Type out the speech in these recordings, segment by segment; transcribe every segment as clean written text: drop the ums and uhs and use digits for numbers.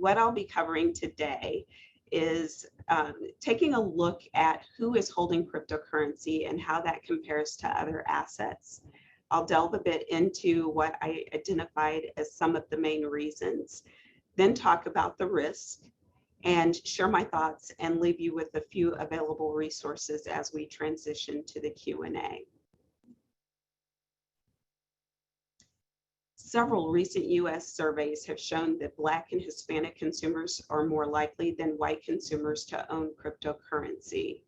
what I'll be covering today is taking a look at who is holding cryptocurrency and how that compares to other assets. I'll delve a bit into what I identified as some of the main reasons, then talk about the risk and share my thoughts and leave you with a few available resources as we transition to the Q&A. Several recent US surveys have shown that Black and Hispanic consumers are more likely than white consumers to own cryptocurrency.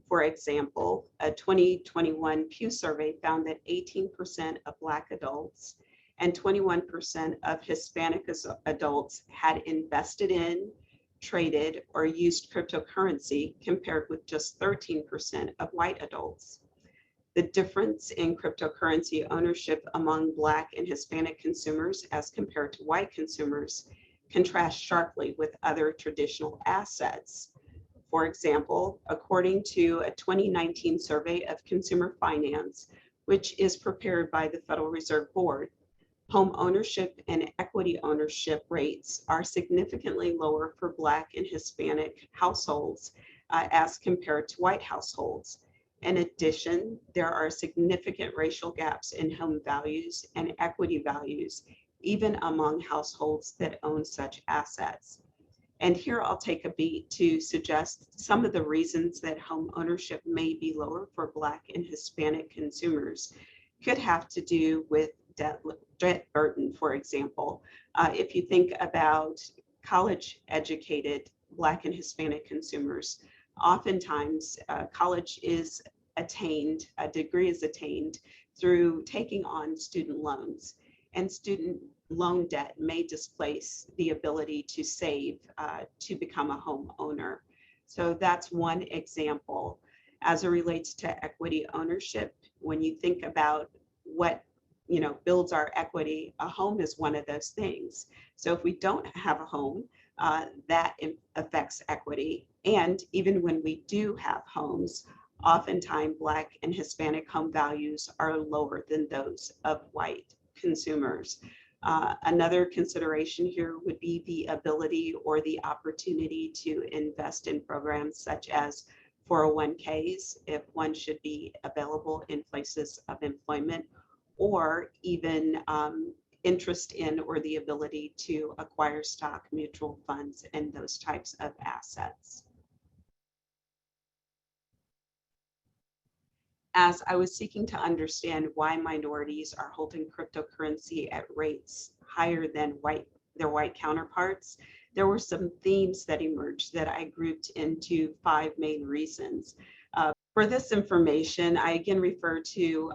For example, a 2021 Pew survey found that 18% of Black adults and 21% of Hispanic adults had invested in, traded, or used cryptocurrency, compared with just 13% of white adults. The difference in cryptocurrency ownership among Black and Hispanic consumers as compared to white consumers contrasts sharply with other traditional assets. For example, according to a 2019 survey of consumer finance, which is prepared by the Federal Reserve Board, home ownership and equity ownership rates are significantly lower for Black and Hispanic households as compared to white households. In addition, there are significant racial gaps in home values and equity values, even among households that own such assets. And here I'll take a beat to suggest some of the reasons that home ownership may be lower for Black and Hispanic consumers could have to do with debt burden, for example. If you think about college-educated Black and Hispanic consumers, oftentimes college is attained, a degree is attained through taking on student loans, and student loan debt may displace the ability to save to become a home owner. So that's one example. As it relates to equity ownership, when you think about what builds our equity, a home is one of those things. So if we don't have a home, that affects equity. And even when we do have homes, oftentimes Black and Hispanic home values are lower than those of white consumers. Another consideration here would be the ability or the opportunity to invest in programs such as 401ks, if one should be available in places of employment, or even interest in or the ability to acquire stock, mutual funds, and those types of assets. As I was seeking to understand why minorities are holding cryptocurrency at rates higher than their white counterparts, there were some themes that emerged that I grouped into 5 main reasons. For this information, I again refer to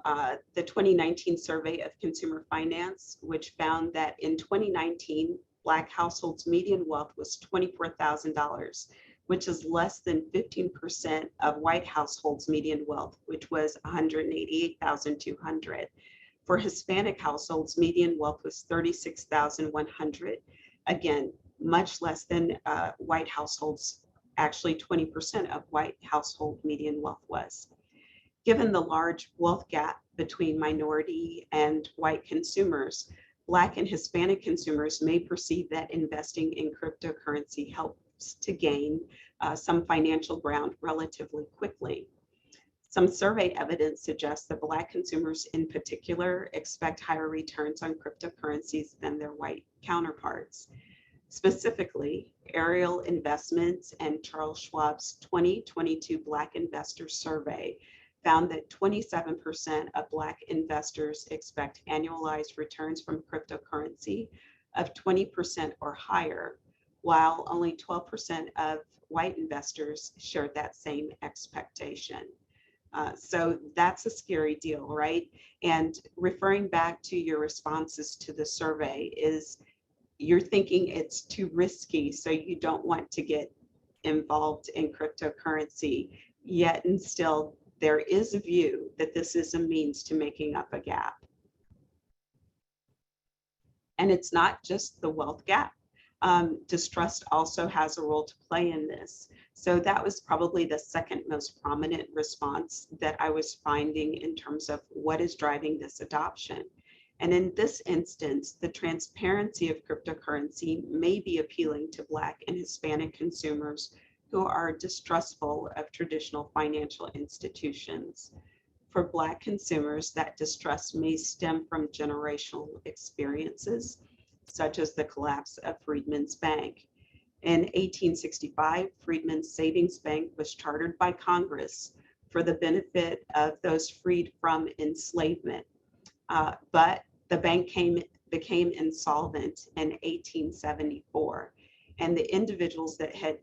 the 2019 survey of consumer finance, which found that in 2019, Black households' median wealth was $24,000, which is less than 15% of white households' median wealth, which was $188,200. For Hispanic households, median wealth was $36,100. Again, much less than white households. Actually, 20% of white household median wealth was. Given the large wealth gap between minority and white consumers, Black and Hispanic consumers may perceive that investing in cryptocurrency helps to gain some financial ground relatively quickly. Some survey evidence suggests that Black consumers in particular expect higher returns on cryptocurrencies than their white counterparts. Specifically, Ariel Investments and Charles Schwab's 2022 Black Investor Survey found that 27% of Black investors expect annualized returns from cryptocurrency of 20% or higher, while only 12% of white investors shared that same expectation. So that's a scary deal, right? And referring back to your responses to the survey is you're thinking it's too risky, so you don't want to get involved in cryptocurrency, yet and still there is a view that this is a means to making up a gap. And it's not just the wealth gap. Distrust also has a role to play in this. So that was probably the second most prominent response that I was finding in terms of what is driving this adoption. And in this instance, the transparency of cryptocurrency may be appealing to Black and Hispanic consumers who are distrustful of traditional financial institutions. For Black consumers, that distrust may stem from generational experiences, such as the collapse of Freedmen's Bank. In 1865, Freedmen's Savings Bank was chartered by Congress for the benefit of those freed from enslavement. But the bank became insolvent in 1874, and the individuals that had,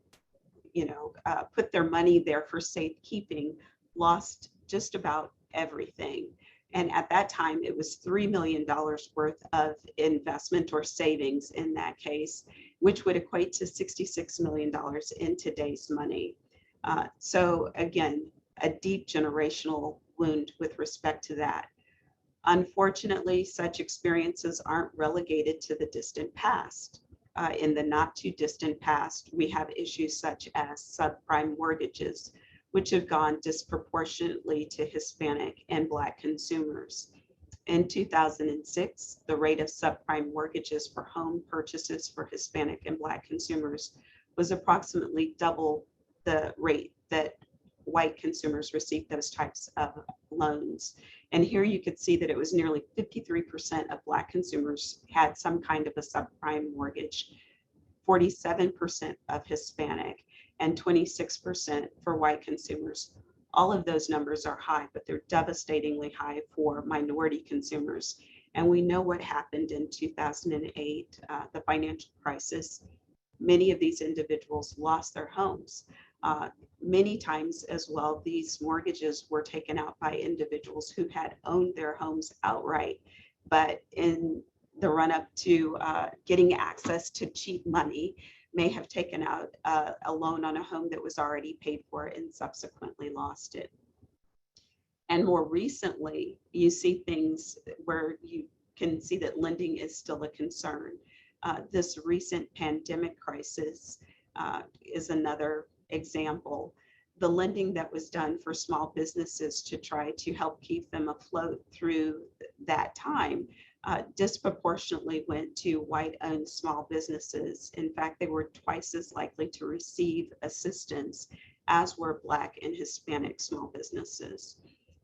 put their money there for safekeeping lost just about everything. And at that time, it was $3 million worth of investment or savings in that case, which would equate to $66 million in today's money. So again, a deep generational wound with respect to that. Unfortunately, such experiences aren't relegated to the distant past. In the not too distant past, we have issues such as subprime mortgages, which have gone disproportionately to Hispanic and Black consumers. In 2006, the rate of subprime mortgages for home purchases for Hispanic and Black consumers was approximately double the rate that white consumers received those types of loans. And here you could see that it was nearly 53% of Black consumers had some kind of a subprime mortgage, 47% of Hispanic, and 26% for white consumers. All of those numbers are high, but they're devastatingly high for minority consumers. And we know what happened in 2008, the financial crisis. Many of these individuals lost their homes. Many times as well, these mortgages were taken out by individuals who had owned their homes outright, but in the run-up to getting access to cheap money, may have taken out a loan on a home that was already paid for and subsequently lost it. And more recently, you see things where you can see that lending is still a concern. This recent pandemic crisis is another example. The lending that was done for small businesses to try to help keep them afloat through that time disproportionately went to white-owned small businesses. In fact, they were twice as likely to receive assistance as were Black and Hispanic small businesses.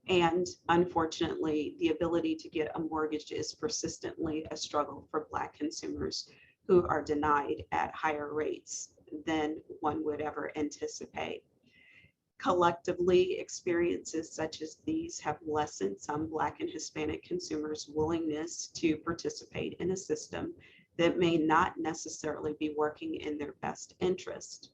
And unfortunately, the ability to get a mortgage is persistently a struggle for Black consumers who are denied at higher rates than one would ever anticipate. Collectively, experiences such as these have lessened some Black and Hispanic consumers' willingness to participate in a system that may not necessarily be working in their best interest.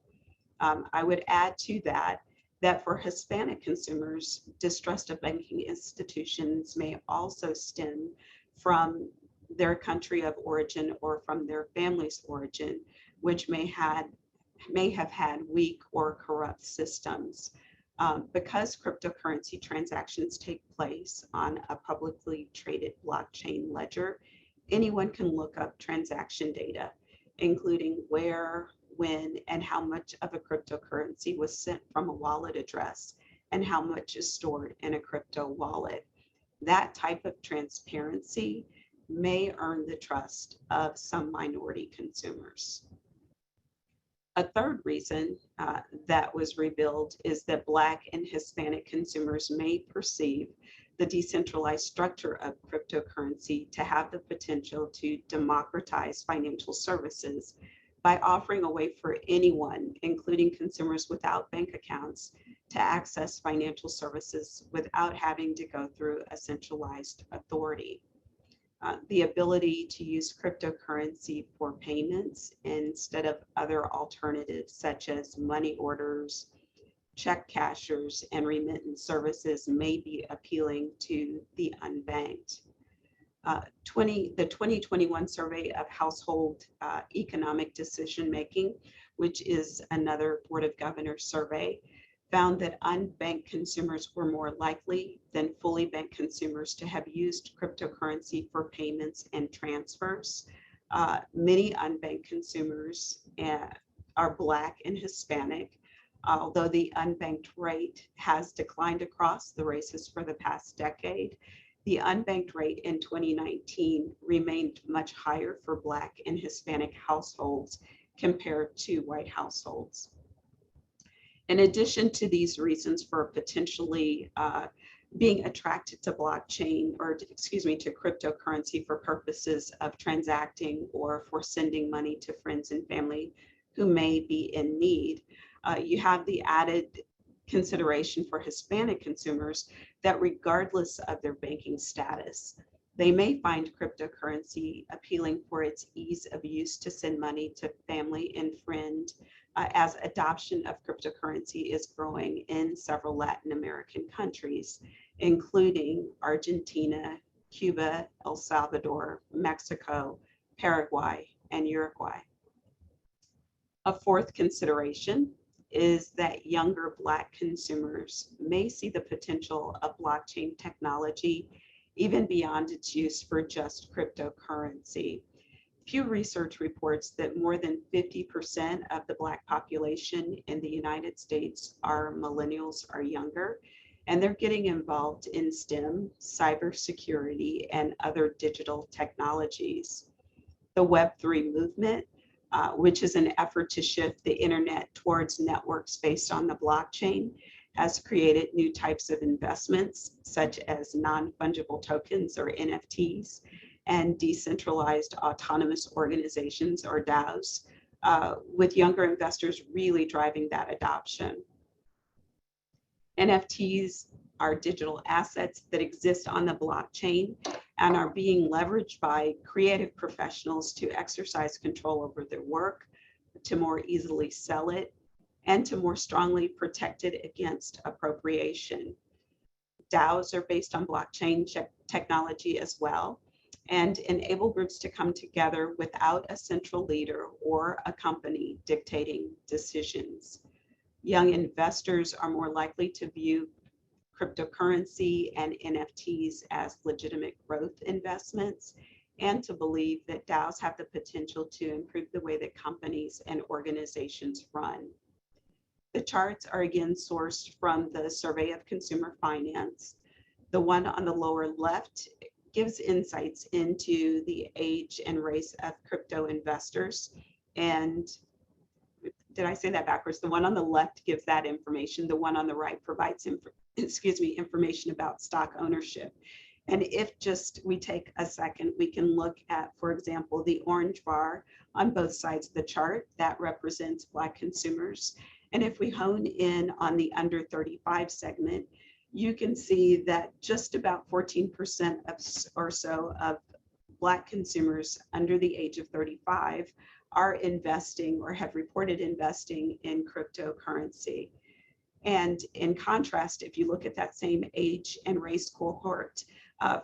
I would add to that for Hispanic consumers, distrust of banking institutions may also stem from their country of origin or from their family's origin, which may have had weak or corrupt systems. Because cryptocurrency transactions take place on a publicly traded blockchain ledger, anyone can look up transaction data, including where, when, and how much of a cryptocurrency was sent from a wallet address and how much is stored in a crypto wallet. That type of transparency may earn the trust of some minority consumers. A third reason that was revealed is that Black and Hispanic consumers may perceive the decentralized structure of cryptocurrency to have the potential to democratize financial services by offering a way for anyone, including consumers without bank accounts, to access financial services without having to go through a centralized authority. The ability to use cryptocurrency for payments instead of other alternatives such as money orders, check cashers, and remittance services may be appealing to the unbanked. The 2021 survey of household economic decision making, which is another Board of Governors survey, found that unbanked consumers were more likely than fully banked consumers to have used cryptocurrency for payments and transfers. Many unbanked consumers are Black and Hispanic, although the unbanked rate has declined across the races for the past decade. The unbanked rate in 2019 remained much higher for Black and Hispanic households compared to white households. In addition to these reasons for potentially being attracted to blockchain, or excuse me, to cryptocurrency for purposes of transacting or for sending money to friends and family who may be in need, you have the added consideration for Hispanic consumers that regardless of their banking status, they may find cryptocurrency appealing for its ease of use to send money to family and friend, as adoption of cryptocurrency is growing in several Latin American countries, including Argentina, Cuba, El Salvador, Mexico, Paraguay, and Uruguay. A fourth consideration is that younger Black consumers may see the potential of blockchain technology even beyond its use for just cryptocurrency. Pew Research reports that more than 50% of the Black population in the United States are millennials or younger, and they're getting involved in STEM, cybersecurity, and other digital technologies. The Web3 movement, which is an effort to shift the internet towards networks based on the blockchain, has created new types of investments, such as non-fungible tokens or NFTs, and decentralized autonomous organizations or DAOs, with younger investors really driving that adoption. NFTs are digital assets that exist on the blockchain and are being leveraged by creative professionals to exercise control over their work, to more easily sell it, and to more strongly protect it against appropriation. DAOs are based on blockchain technology as well, and enable groups to come together without a central leader or a company dictating decisions. Young investors are more likely to view cryptocurrency and NFTs as legitimate growth investments, and to believe that DAOs have the potential to improve the way that companies and organizations run. The charts are again sourced from the Survey of Consumer Finance. The one on the lower left gives insights into the age and race of crypto investors. And did I say that backwards? The one on the left gives that information. The one on the right provides information about stock ownership. And if just we take a second, we can look at, for example, the orange bar on both sides of the chart that represents Black consumers. And if we hone in on the under 35 segment, you can see that just about 14% or so of Black consumers under the age of 35 are investing or have reported investing in cryptocurrency. And in contrast, if you look at that same age and race cohort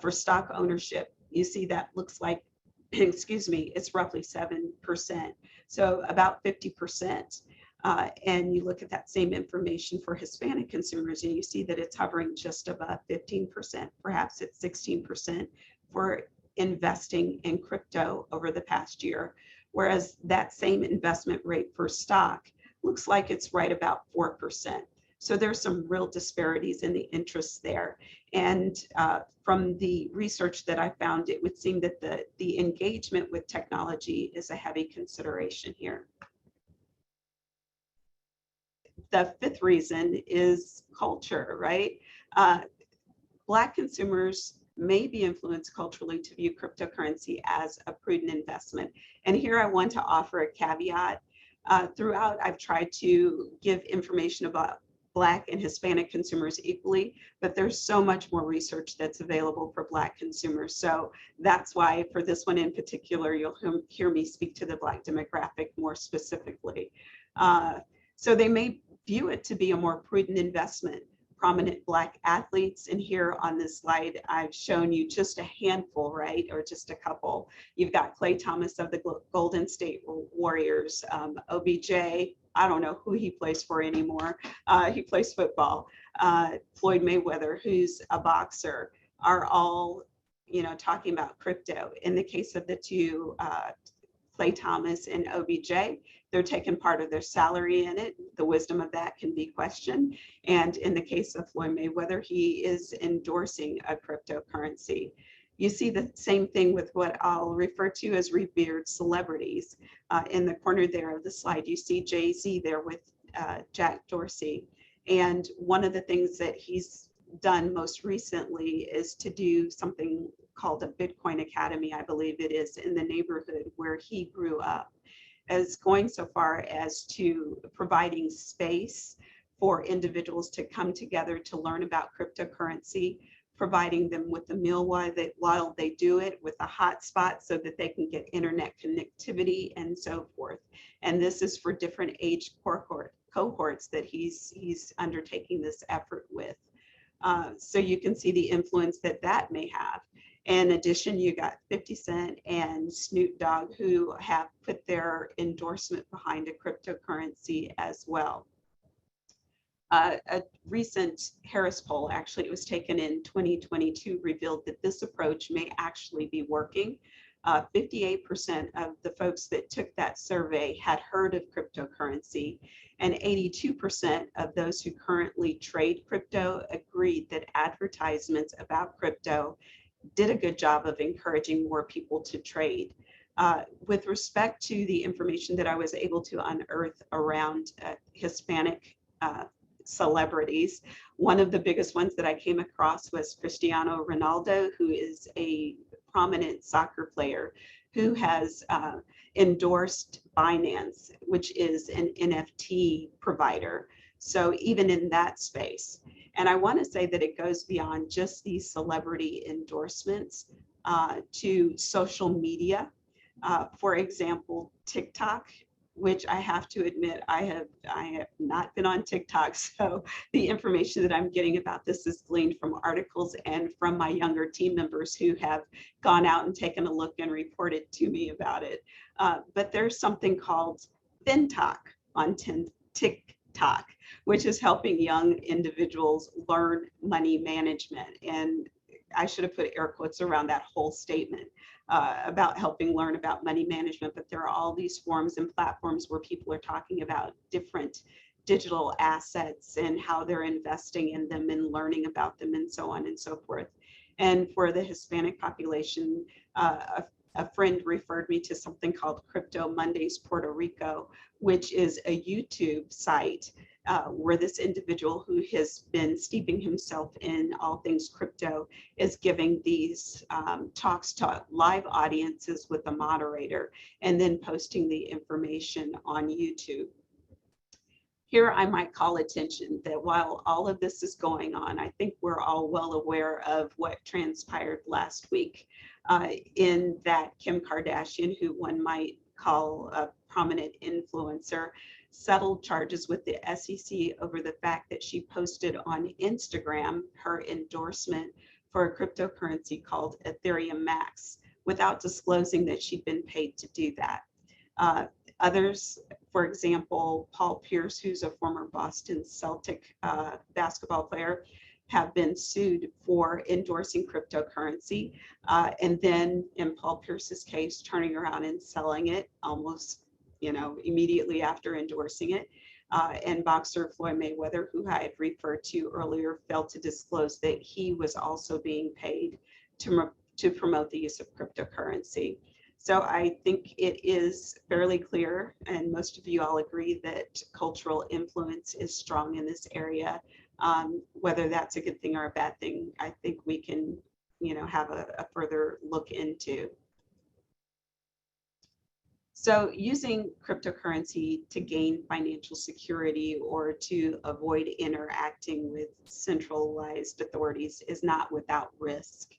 for stock ownership, you see that looks like, it's roughly 7%. So about 50%. And you look at that same information for Hispanic consumers, and you see that it's hovering just above 15%, perhaps it's 16% for investing in crypto over the past year, whereas that same investment rate for stock looks like it's right about 4%. So there's some real disparities in the interests there. And from the research that I found, it would seem that the engagement with technology is a heavy consideration here. The fifth reason is culture, right? Black consumers may be influenced culturally to view cryptocurrency as a prudent investment. And here I want to offer a caveat. Throughout, I've tried to give information about Black and Hispanic consumers equally, but there's so much more research that's available for Black consumers. So that's why for this one in particular, you'll hear me speak to the Black demographic more specifically. So they may view it to be a more prudent investment. Prominent Black athletes, and here on this slide, I've shown you just a handful, right? Or just a couple. You've got Klay Thomas of the Golden State Warriors, OBJ, I don't know who he plays for anymore. He plays football. Floyd Mayweather, who's a boxer, are all, talking about crypto. In the case of the two, Klay Thomas and OBJ, they're taking part of their salary in it. The wisdom of that can be questioned. And in the case of Floyd Mayweather, he is endorsing a cryptocurrency. You see the same thing with what I'll refer to as revered celebrities. In the corner there of the slide, you see Jay-Z there with Jack Dorsey. And one of the things that he's done most recently is to do something called a Bitcoin Academy, I believe it is, in the neighborhood where he grew up, as going so far as to providing space for individuals to come together to learn about cryptocurrency, providing them with a meal while they do it, with a hotspot so that they can get internet connectivity and so forth. And this is for different age cohorts that he's undertaking this effort with. So you can see the influence that that may have. In addition, you got 50 Cent and Snoop Dogg who have put their endorsement behind a cryptocurrency as well. A recent Harris poll, actually it was taken in 2022, revealed that this approach may actually be working. 58% of the folks that took that survey had heard of cryptocurrency, and 82% of those who currently trade crypto agreed that advertisements about crypto did a good job of encouraging more people to trade. With respect to the information that I was able to unearth around Hispanic celebrities, one of the biggest ones that I came across was Cristiano Ronaldo, who is a prominent soccer player who has endorsed Binance, which is an NFT provider. So even in that space. And I want to say that it goes beyond just these celebrity endorsements to social media. For example, TikTok, which I have to admit, I have not been on TikTok. So the information that I'm getting about this is gleaned from articles and from my younger team members who have gone out and taken a look and reported to me about it. But there's something called FinTok on TikTok, which is helping young individuals learn money management. And I should have put air quotes around that whole statement about helping learn about money management. But there are all these forums and platforms where people are talking about different digital assets and how they're investing in them and learning about them and so on and so forth. And for the Hispanic population, a friend referred me to something called Crypto Mondays Puerto Rico, which is a YouTube site where this individual who has been steeping himself in all things crypto is giving these talks to live audiences with a moderator and then posting the information on YouTube. Here I might call attention that while all of this is going on, I think we're all well aware of what transpired last week in that Kim Kardashian, who one might call a prominent influencer, settled charges with the SEC over the fact that she posted on Instagram her endorsement for a cryptocurrency called Ethereum Max without disclosing that she'd been paid to do that. Others, for example, Paul Pierce, who's a former Boston Celtic basketball player, have been sued for endorsing cryptocurrency. And then in Paul Pierce's case, turning around and selling it almost immediately after endorsing it. And boxer Floyd Mayweather, who I had referred to earlier, failed to disclose that he was also being paid to promote the use of cryptocurrency. So I think it is fairly clear, and most of you all agree, that cultural influence is strong in this area. Whether that's a good thing or a bad thing, I think we can, have a further look into. So using cryptocurrency to gain financial security or to avoid interacting with centralized authorities is not without risk.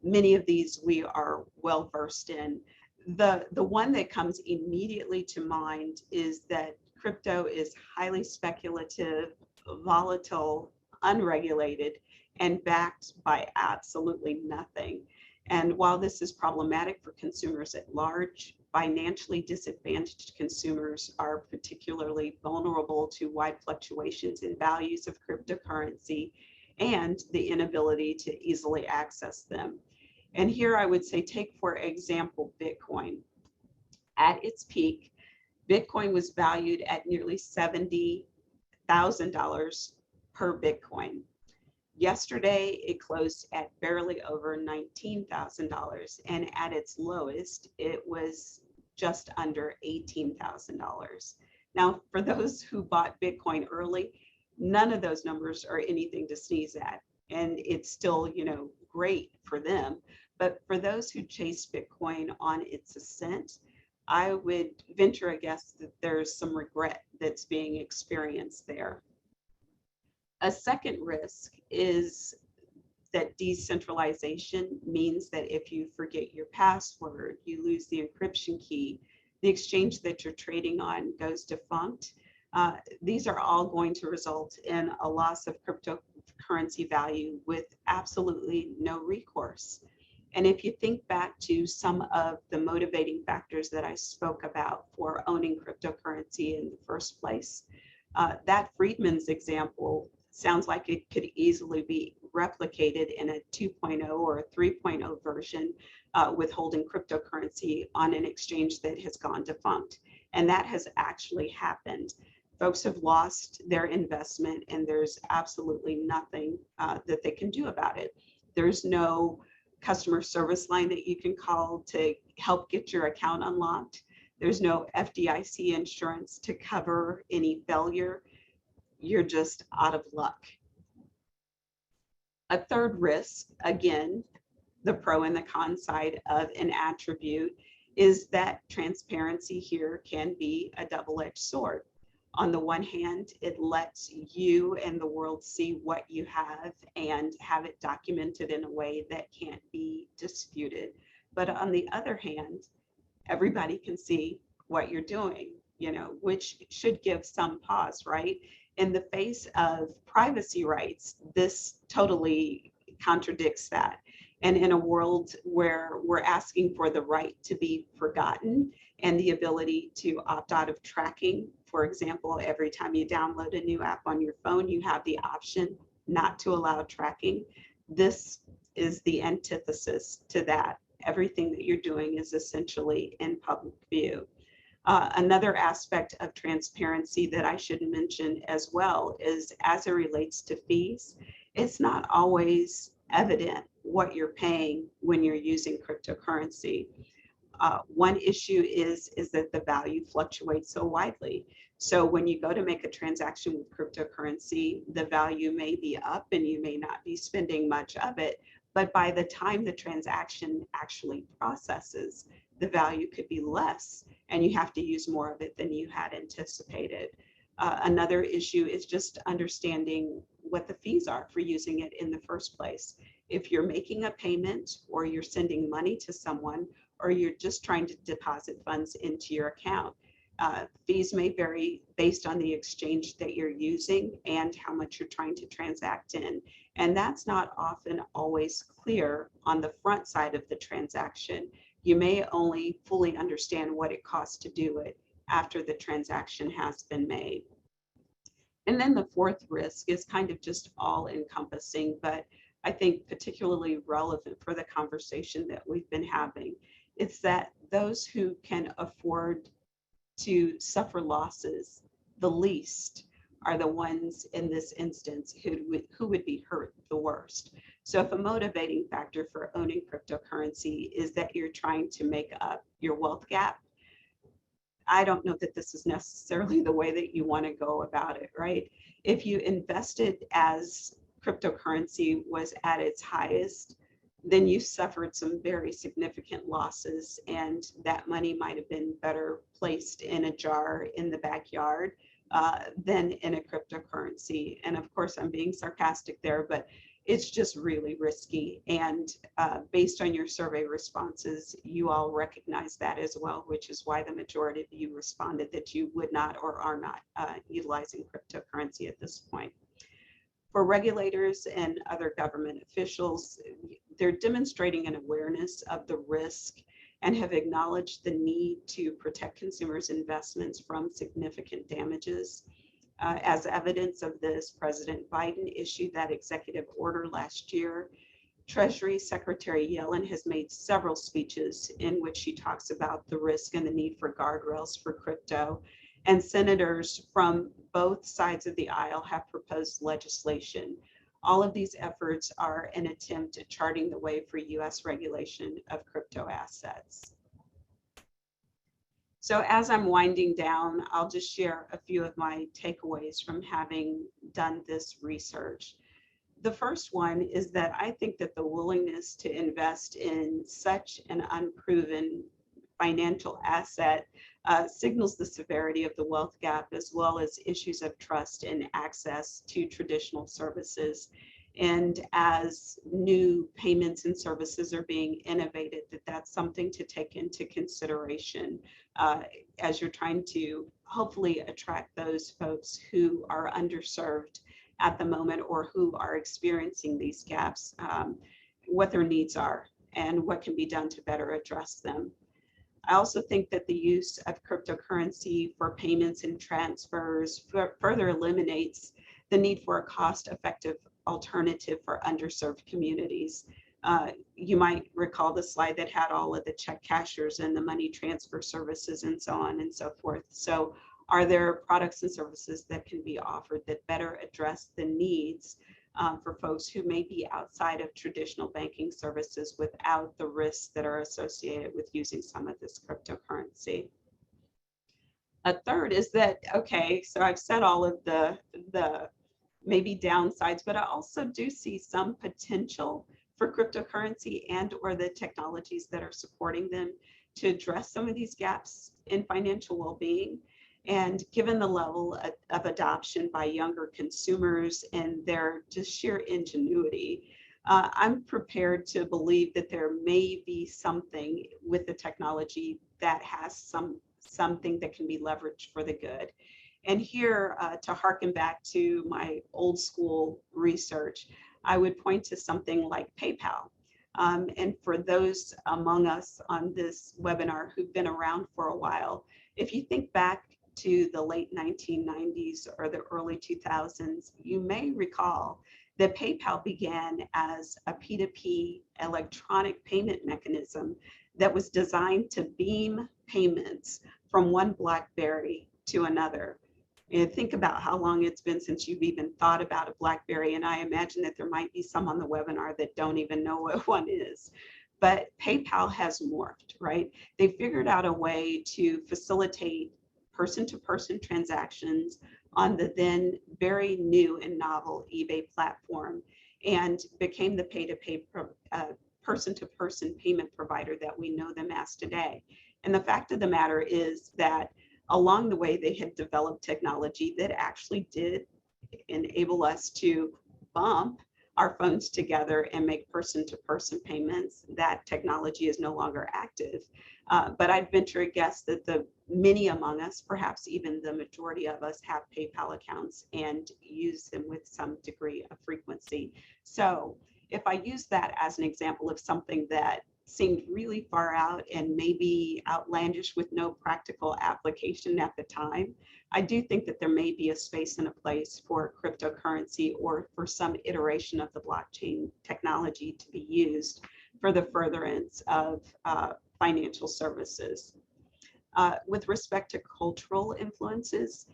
Many of these we are well versed in. The one that comes immediately to mind is that crypto is highly speculative, volatile, unregulated, and backed by absolutely nothing. And while this is problematic for consumers at large, financially disadvantaged consumers are particularly vulnerable to wide fluctuations in values of cryptocurrency and the inability to easily access them. And here I would say, take for example, Bitcoin. At its peak, Bitcoin was valued at nearly $70,000 per Bitcoin. Yesterday, it closed at barely over $19,000, and at its lowest, it was just under $18,000. Now, for those who bought Bitcoin early, none of those numbers are anything to sneeze at, and it's still, great for them. But for those who chase Bitcoin on its ascent, I would venture a guess that there's some regret that's being experienced there. A second risk is that decentralization means that if you forget your password, you lose the encryption key, the exchange that you're trading on goes defunct. These are all going to result in a loss of cryptocurrency value with absolutely no recourse. And if you think back to some of the motivating factors that I spoke about for owning cryptocurrency in the first place, that Friedman's example sounds like it could easily be replicated in a 2.0 or a 3.0 version with holding cryptocurrency on an exchange that has gone defunct. And that has actually happened. Folks have lost their investment, and there's absolutely nothing that they can do about it. There's no customer service line that you can call to help get your account unlocked. There's no FDIC insurance to cover any failure. You're just out of luck. A third risk, again, the pro and the con side of an attribute, is that transparency here can be a double-edged sword. On the one hand, it lets you and the world see what you have and have it documented in a way that can't be disputed. But on the other hand, everybody can see what you're doing, which should give some pause, right? In the face of privacy rights, this totally contradicts that. And in a world where we're asking for the right to be forgotten and the ability to opt out of tracking, for example, every time you download a new app on your phone, you have the option not to allow tracking. This is the antithesis to that. Everything that you're doing is essentially in public view. Another aspect of transparency that I should mention as well is as it relates to fees, it's not always evident what you're paying when you're using cryptocurrency. One issue is that the value fluctuates so widely. So when you go to make a transaction with cryptocurrency, the value may be up and you may not be spending much of it, but by the time the transaction actually processes, the value could be less and you have to use more of it than you had anticipated. Another issue is just understanding what the fees are for using it in the first place. If you're making a payment or you're sending money to someone or you're just trying to deposit funds into your account, fees may vary based on the exchange that you're using and how much you're trying to transact in. And that's not often always clear on the front side of the transaction. You may only fully understand what it costs to do it after the transaction has been made. And then the fourth risk is kind of just all encompassing, but I think particularly relevant for the conversation that we've been having. It's that those who can afford to suffer losses the least are the ones in this instance who would be hurt the worst. So if a motivating factor for owning cryptocurrency is that you're trying to make up your wealth gap, I don't know that this is necessarily the way that you want to go about it, right? If you invested as cryptocurrency was at its highest, then you suffered some very significant losses, and that money might have been better placed in a jar in the backyard than in a cryptocurrency. And of course, I'm being sarcastic there, but it's just really risky. And based on your survey responses, you all recognize that as well, which is why the majority of you responded that you would not or are not utilizing cryptocurrency at this point. For regulators and other government officials, they're demonstrating an awareness of the risk and have acknowledged the need to protect consumers' investments from significant damages. As evidence of this, President Biden issued that executive order last year, Treasury Secretary Yellen has made several speeches in which she talks about the risk and the need for guardrails for crypto. And senators from both sides of the aisle have proposed legislation. All of these efforts are an attempt at charting the way for US regulation of crypto assets. So as I'm winding down, I'll just share a few of my takeaways from having done this research. The first one is that I think that the willingness to invest in such an unproven financial asset signals the severity of the wealth gap, as well as issues of trust and access to traditional services. And as new payments and services are being innovated, that's something to take into consideration as you're trying to hopefully attract those folks who are underserved at the moment or who are experiencing these gaps, what their needs are and what can be done to better address them. I also think that the use of cryptocurrency for payments and transfers further eliminates the need for a cost-effective alternative for underserved communities. You might recall the slide that had all of the check cashers and the money transfer services and so on and so forth. So are there products and services that can be offered that better address the needs for folks who may be outside of traditional banking services without the risks that are associated with using some of this cryptocurrency? A third is that, okay, so I've said all of the maybe downsides, but I also do see some potential for cryptocurrency and or the technologies that are supporting them to address some of these gaps in financial well-being. And given the level of adoption by younger consumers and their just sheer ingenuity, I'm prepared to believe that there may be something with the technology that has something that can be leveraged for the good. And here, to harken back to my old school research, I would point to something like PayPal. And for those among us on this webinar who've been around for a while, if you think back to the late 1990s or the early 2000s, you may recall that PayPal began as a P2P electronic payment mechanism that was designed to beam payments from one BlackBerry to another. And think about how long it's been since you've even thought about a BlackBerry, and I imagine that there might be some on the webinar that don't even know what one is. But PayPal has morphed, right? They figured out a way to facilitate person-to-person transactions on the then very new and novel eBay platform, and became the pay-to-pay person-to-person payment provider that we know them as today. And the fact of the matter is that along the way, they had developed technology that actually did enable us to bump our phones together and make person-to-person payments. That technology is no longer active. But I'd venture a guess that the many among us, perhaps even the majority of us, have PayPal accounts and use them with some degree of frequency. So if I use that as an example of something that seemed really far out and maybe outlandish with no practical application at the time, I do think that there may be a space and a place for cryptocurrency or for some iteration of the blockchain technology to be used for the furtherance of financial services. With respect to cultural influences,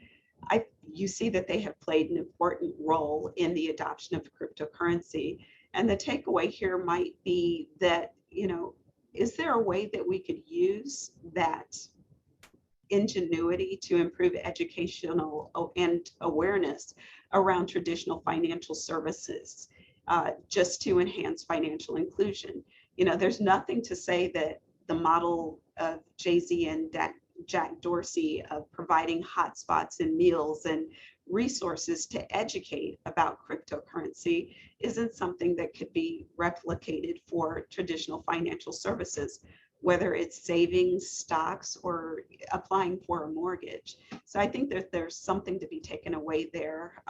you see that they have played an important role in the adoption of cryptocurrency. And the takeaway here might be that, is there a way that we could use that ingenuity to improve educational and awareness around traditional financial services, just to enhance financial inclusion? There's nothing to say that the model of Jay-Z and Jack Dorsey of providing hotspots and meals and resources to educate about cryptocurrency isn't something that could be replicated for traditional financial services, whether it's savings, stocks, or applying for a mortgage. So I think that there's something to be taken away there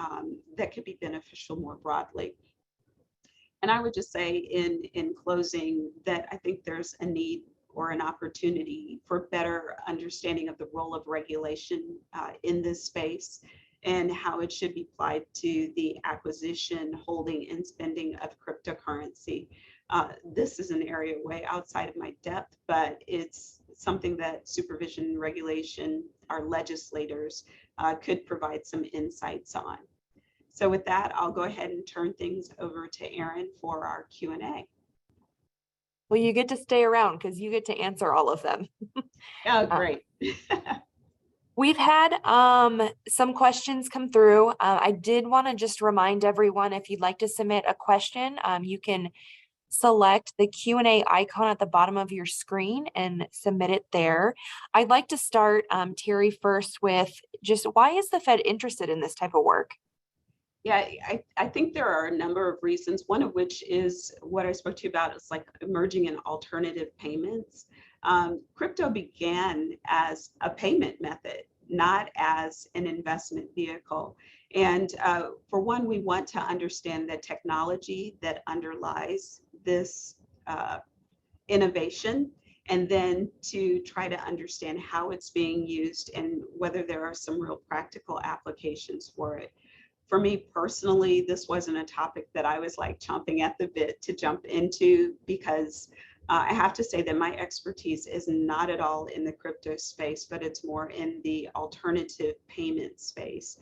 that could be beneficial more broadly. And I would just say in closing that I think there's a need or an opportunity for better understanding of the role of regulation in this space and how it should be applied to the acquisition, holding, and spending of cryptocurrency. This is an area way outside of my depth, but it's something that supervision and regulation, our legislators could provide some insights on. So with that, I'll go ahead and turn things over to Erin for our Q&A. Well, you get to stay around because you get to answer all of them. Oh, great. We've had some questions come through. I did want to just remind everyone, if you'd like to submit a question, you can select the Q&A icon at the bottom of your screen and submit it there. I'd like to start, Terri, first with just why is the Fed interested in this type of work? Yeah, I think there are a number of reasons, one of which is what I spoke to you about, is like emerging in alternative payments. Crypto began as a payment method, not as an investment vehicle. And for one, we want to understand the technology that underlies this innovation, and then to try to understand how it's being used and whether there are some real practical applications for it. For me personally, this wasn't a topic that I was like chomping at the bit to jump into, because I have to say that my expertise is not at all in the crypto space, but it's more in the alternative payment space.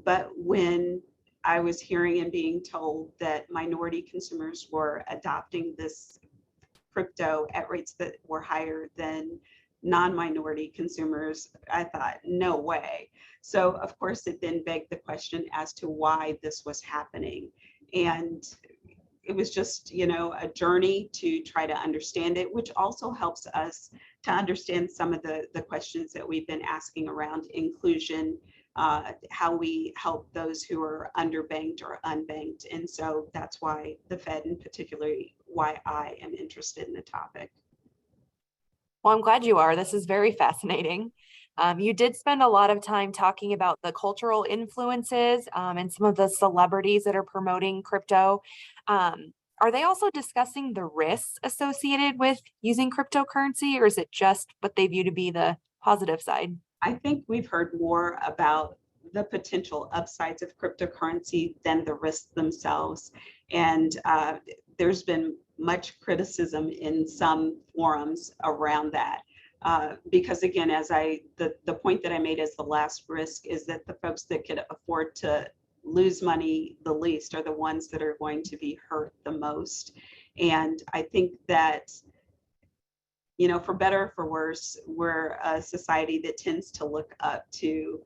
But when I was hearing and being told that minority consumers were adopting this crypto at rates that were higher than non-minority consumers, I thought, no way. So of course, it then begged the question as to why this was happening. And it was just, you know, a journey to try to understand it, which also helps us to understand some of the questions that we've been asking around inclusion, how we help those who are underbanked or unbanked. And so that's why the Fed, and particularly why I am interested in the topic. Well, I'm glad you are. This is very fascinating. You did spend a lot of time talking about the cultural influences and some of the celebrities that are promoting crypto. Are they also discussing the risks associated with using cryptocurrency, or is it just what they view to be the positive side? I think we've heard more about the potential upsides of cryptocurrency than the risks themselves. And there's been much criticism in some forums around that. Because again, as the point that I made as the last risk is that the folks that could afford to lose money the least are the ones that are going to be hurt the most. And I think that, you know, for better or for worse, we're a society that tends to look up to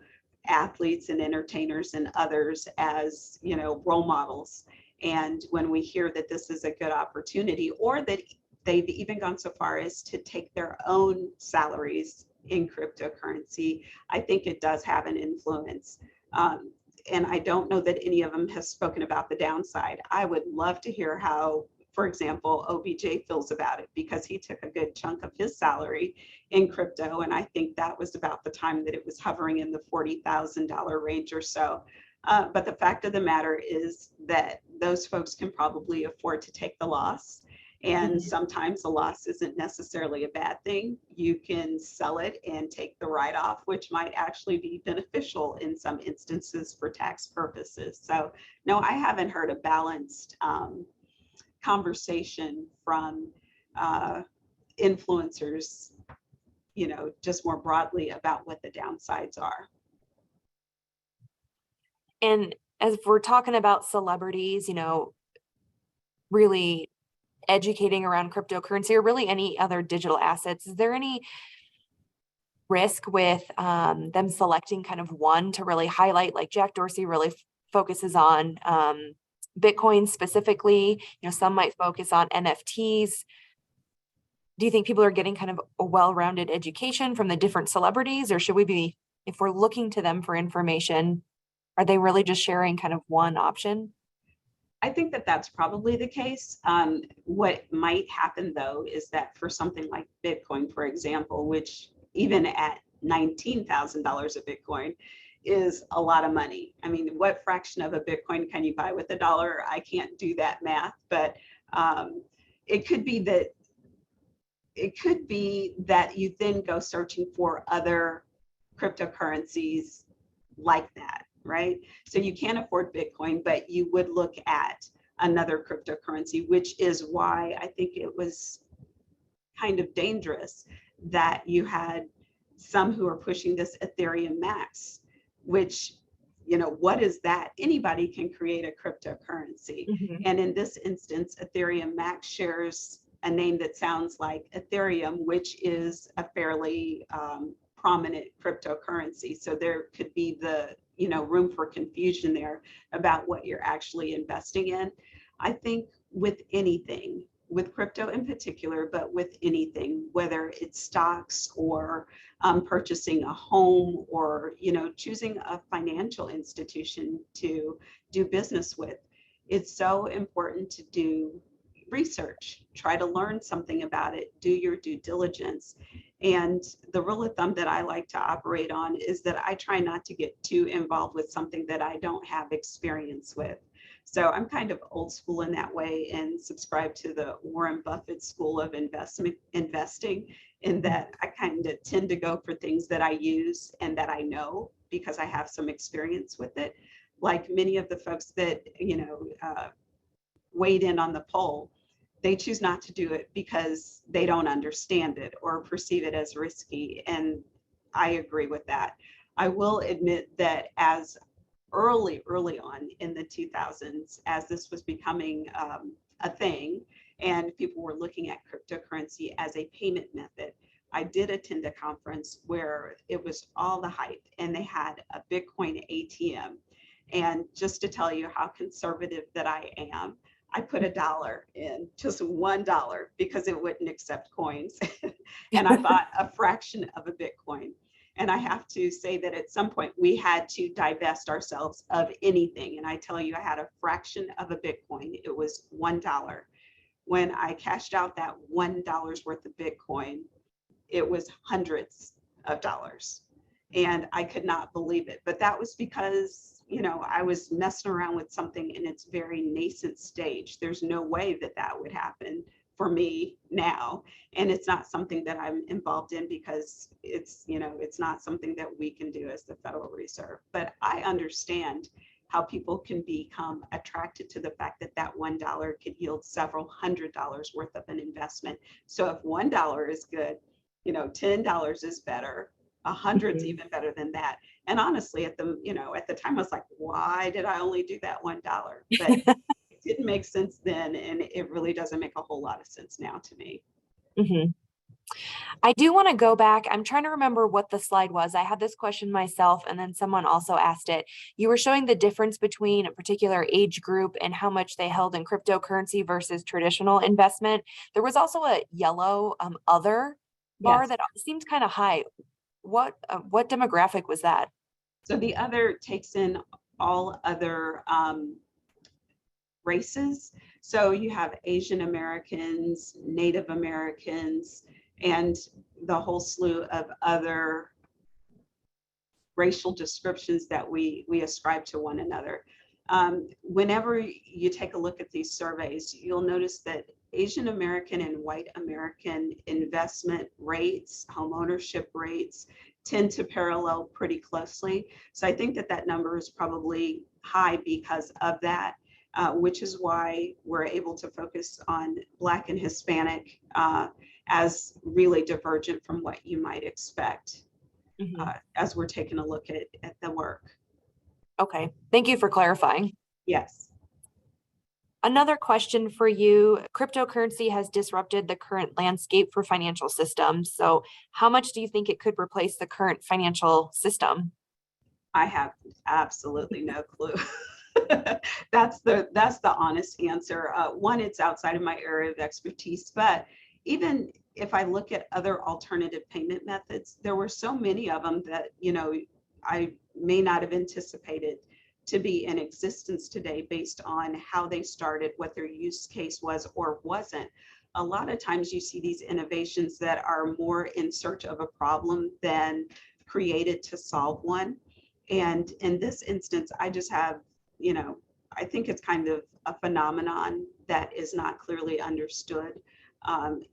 athletes and entertainers and others as, you know, role models. And when we hear that this is a good opportunity, or that they've even gone so far as to take their own salaries in cryptocurrency, I think it does have an influence. And I don't know that any of them has spoken about the downside. I would love to hear how, for example, OBJ feels about it, because he took a good chunk of his salary in crypto. And I think that was about the time that it was hovering in the $40,000 range or so. But the fact of the matter is that those folks can probably afford to take the loss. And sometimes the loss isn't necessarily a bad thing. You can sell it and take the write-off, which might actually be beneficial in some instances for tax purposes. So no, I haven't heard a balanced conversation from influencers, you know, just more broadly about what the downsides are. And as we're talking about celebrities, you know, really educating around cryptocurrency or really any other digital assets, is there any risk with them selecting kind of one to really highlight? Like Jack Dorsey really focuses on Bitcoin specifically, you know, some might focus on NFTs. Do you think people are getting kind of a well-rounded education from the different celebrities, or should we be, if we're looking to them for information, are they really just sharing kind of one option? I think that that's probably the case. What might happen though is that for something like Bitcoin, for example, which even at $19,000 a Bitcoin is a lot of money. I mean, what fraction of a Bitcoin can you buy with $1? I can't do that math, but it could be that you then go searching for other cryptocurrencies like that, right? So you can't afford Bitcoin, but you would look at another cryptocurrency, which is why I think it was kind of dangerous that you had some who are pushing this Ethereum Max, which, what is that? Anybody can create a cryptocurrency. Mhm. And in this instance, Ethereum Max shares a name that sounds like Ethereum, which is a fairly prominent cryptocurrency. So there could be the, room for confusion there about what you're actually investing in. I think with anything, with crypto in particular, but with anything, whether it's stocks or purchasing a home or, choosing a financial institution to do business with, it's so important to do research, try to learn something about it, do your due diligence. And the rule of thumb that I like to operate on is that I try not to get too involved with something that I don't have experience with. So I'm kind of old school in that way and subscribe to the Warren Buffett school of investing, in that I kind of tend to go for things that I use and that I know because I have some experience with it. Like many of the folks that, weighed in on the poll, they choose not to do it because they don't understand it or perceive it as risky. And I agree with that. I will admit that as early on in the 2000s, as this was becoming a thing and people were looking at cryptocurrency as a payment method, I did attend a conference where it was all the hype and they had a Bitcoin ATM. And just to tell you how conservative that I am, I put $1 in, just $1, because it wouldn't accept coins. And I bought a fraction of a Bitcoin. And I have to say that at some point we had to divest ourselves of anything. And I tell you, I had a fraction of a Bitcoin. It was $1. When I cashed out that $1 worth of Bitcoin, it was hundreds of dollars. And I could not believe it. But that was because, I was messing around with something in its very nascent stage. There's no way that that would happen for me now. And it's not something that I'm involved in because it's not something that we can do as the Federal Reserve. But I understand how people can become attracted to the fact that that $1 could yield several $100s worth of an investment. So if $1 is good, $10 is better. 100's even better than that. And honestly, at the time, I was like, why did I only do that $1? But it didn't make sense then, and it really doesn't make a whole lot of sense now to me. Mhm. I do want to go back. I'm trying to remember what the slide was. I had this question myself, and then someone also asked it. You were showing the difference between a particular age group and how much they held in cryptocurrency versus traditional investment. There was also a yellow other bar Yes. that seemed kind of high. What demographic was that? So the other takes in all other races. So you have Asian Americans, Native Americans, and the whole slew of other racial descriptions that we ascribe to one another. Whenever you take a look at these surveys, you'll notice that Asian American and white American investment rates, home ownership rates, tend to parallel pretty closely. So I think that that number is probably high because of that, which is why we're able to focus on Black and Hispanic as really divergent from what you might expect as we're taking a look at the work. Okay, thank you for clarifying. Yes. Another question for you. Cryptocurrency has disrupted the current landscape for financial systems. So how much do you think it could replace the current financial system? I have absolutely no clue. That's the honest answer. One, it's outside of my area of expertise, but even if I look at other alternative payment methods, there were so many of them that, I may not have anticipated to be in existence today based on how they started, what their use case was or wasn't. A lot of times you see these innovations that are more in search of a problem than created to solve one. And in this instance, I just have, I think it's kind of a phenomenon that is not clearly understood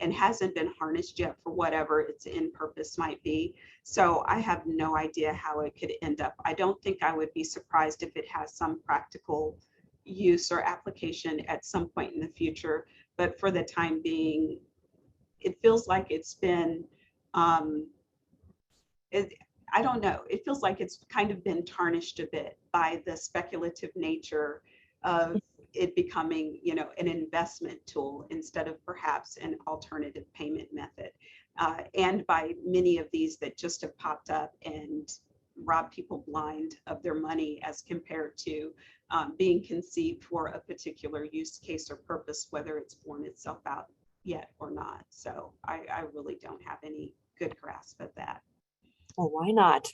and hasn't been harnessed yet for whatever its end purpose might be. So I have no idea how it could end up. I don't think I would be surprised if it has some practical, use or application at some point in the future. But for the time being, it feels like it's been, I don't know, it feels like it's kind of been tarnished a bit by the speculative nature of it becoming, an investment tool instead of perhaps an alternative payment method. And by many of these that just have popped up and rob people blind of their money as compared to being conceived for a particular use case or purpose, whether it's borne itself out yet or not. So I really don't have any good grasp of that. Well, why not?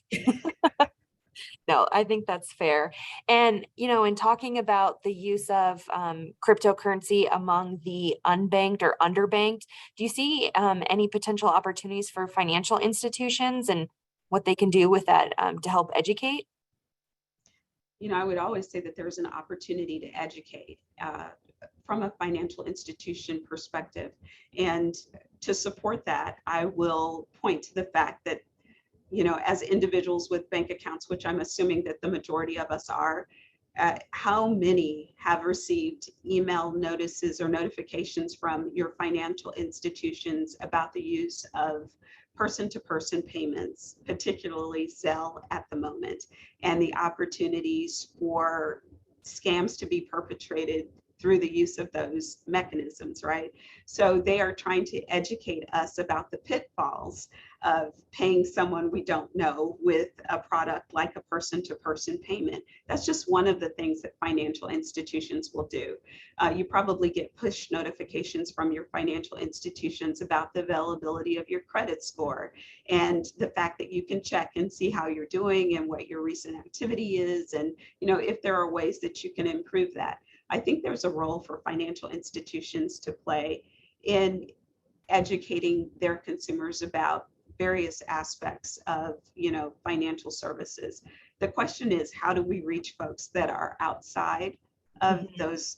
No, I think that's fair. And, in talking about the use of cryptocurrency among the unbanked or underbanked, do you see any potential opportunities for financial institutions and what they can do with that to help educate? I would always say that there's an opportunity to educate from a financial institution perspective. And to support that, I will point to the fact that as individuals with bank accounts, which I'm assuming that the majority of us are, how many have received email notices or notifications from your financial institutions about the use of person-to-person payments, particularly Zelle at the moment, and the opportunities for scams to be perpetrated through the use of those mechanisms, right? So they are trying to educate us about the pitfalls of paying someone we don't know with a product like a person-to-person payment. That's just one of the things that financial institutions will do. You probably get push notifications from your financial institutions about the availability of your credit score and the fact that you can check and see how you're doing and what your recent activity is, and if there are ways that you can improve that. I think there's a role for financial institutions to play in educating their consumers about various aspects of, financial services. The question is, how do we reach folks that are outside of those,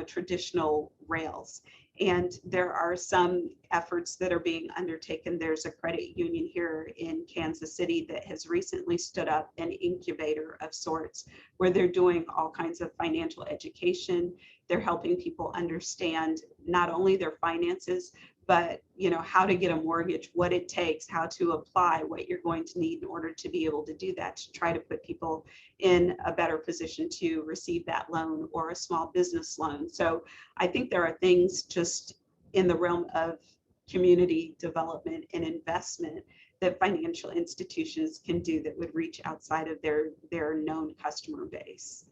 traditional rails? And there are some efforts that are being undertaken. There's a credit union here in Kansas City that has recently stood up an incubator of sorts where they're doing all kinds of financial education. They're helping people understand not only their finances, but how to get a mortgage, what it takes, how to apply, what you're going to need in order to be able to do that, to try to put people in a better position to receive that loan or a small business loan. So I think there are things just in the realm of community development and investment that financial institutions can do that would reach outside of their known customer base.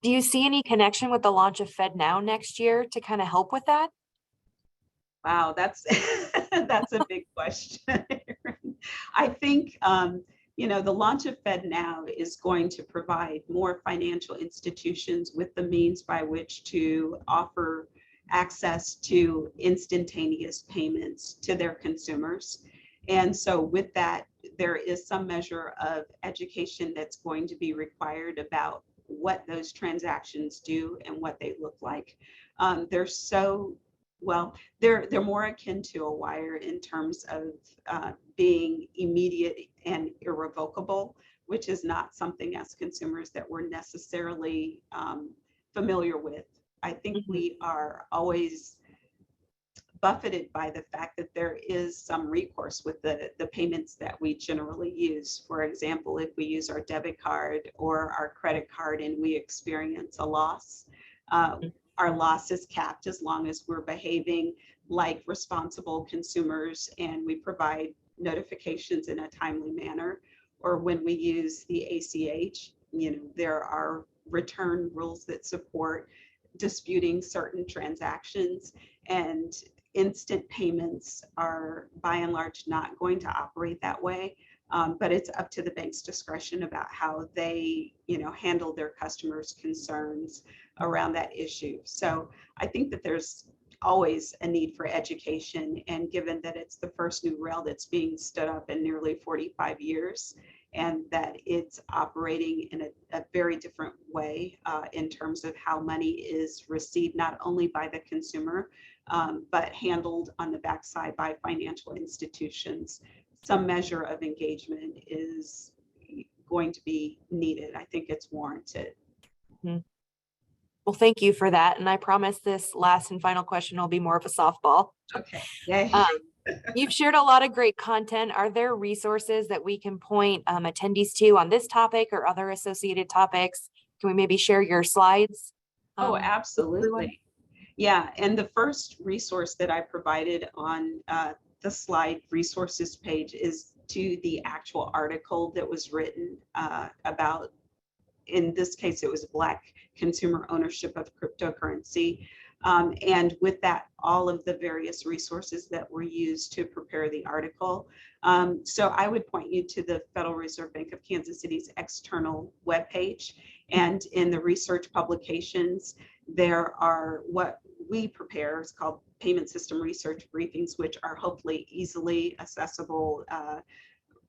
Do you see any connection with the launch of FedNow next year to kind of help with that? Wow, that's that's a big question. I think the launch of FedNow is going to provide more financial institutions with the means by which to offer access to instantaneous payments to their consumers. And so with that, there is some measure of education that's going to be required about what those transactions do and what they look like. They're more akin to a wire in terms of being immediate and irrevocable, which is not something as consumers that we're necessarily familiar with. I think we are always buffeted by the fact that there is some recourse with the payments that we generally use. For example, if we use our debit card or our credit card and we experience a loss, our loss is capped as long as we're behaving like responsible consumers and we provide notifications in a timely manner. Or when we use the ACH, there are return rules that support disputing certain transactions, and instant payments are by and large not going to operate that way. But it's up to the bank's discretion about how they, handle their customers' concerns around that issue. So I think that there's always a need for education, and given that it's the first new rail that's being stood up in nearly 45 years, and that it's operating in a very different way in terms of how money is received, not only by the consumer, but handled on the backside by financial institutions. Some measure of engagement is going to be needed. I think it's warranted. Well, thank you for that. And I promise this last and final question will be more of a softball. Okay. Yay. You've shared a lot of great content. Are there resources that we can point attendees to on this topic or other associated topics? Can we maybe share your slides? Oh, With everyone? absolutely. Yeah, and the first resource that I provided on the slide resources page is to the actual article that was written about, in this case, it was Black consumer ownership of cryptocurrency. And with that, all of the various resources that were used to prepare the article. So I would point you to the Federal Reserve Bank of Kansas City's external webpage. And in the research publications, there are what we prepare, it's called payment system research briefings, which are hopefully easily accessible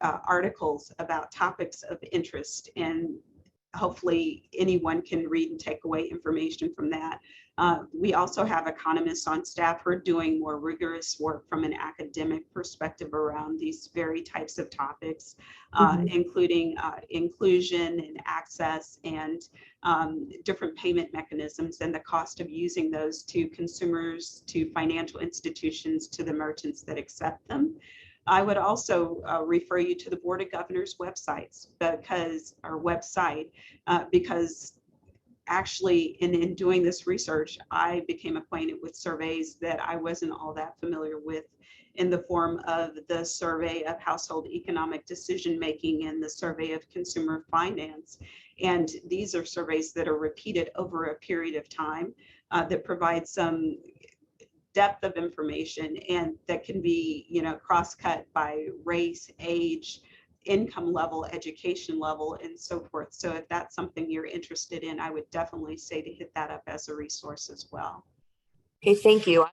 articles about topics of interest, and hopefully anyone can read and take away information from that. We also have economists on staff who are doing more rigorous work from an academic perspective around these very types of topics, including inclusion and access and different payment mechanisms and the cost of using those to consumers, to financial institutions, to the merchants that accept them. I would also refer you to the Board of Governors website, because actually in doing this research, I became acquainted with surveys that I wasn't all that familiar with, in the form of the survey of household economic decision-making and the survey of consumer finance. And these are surveys that are repeated over a period of time that provide some depth of information, and that can be, cross-cut by race, age, income level, education level, and so forth. So if that's something you're interested in, I would definitely say to hit that up as a resource as well. Okay, thank you.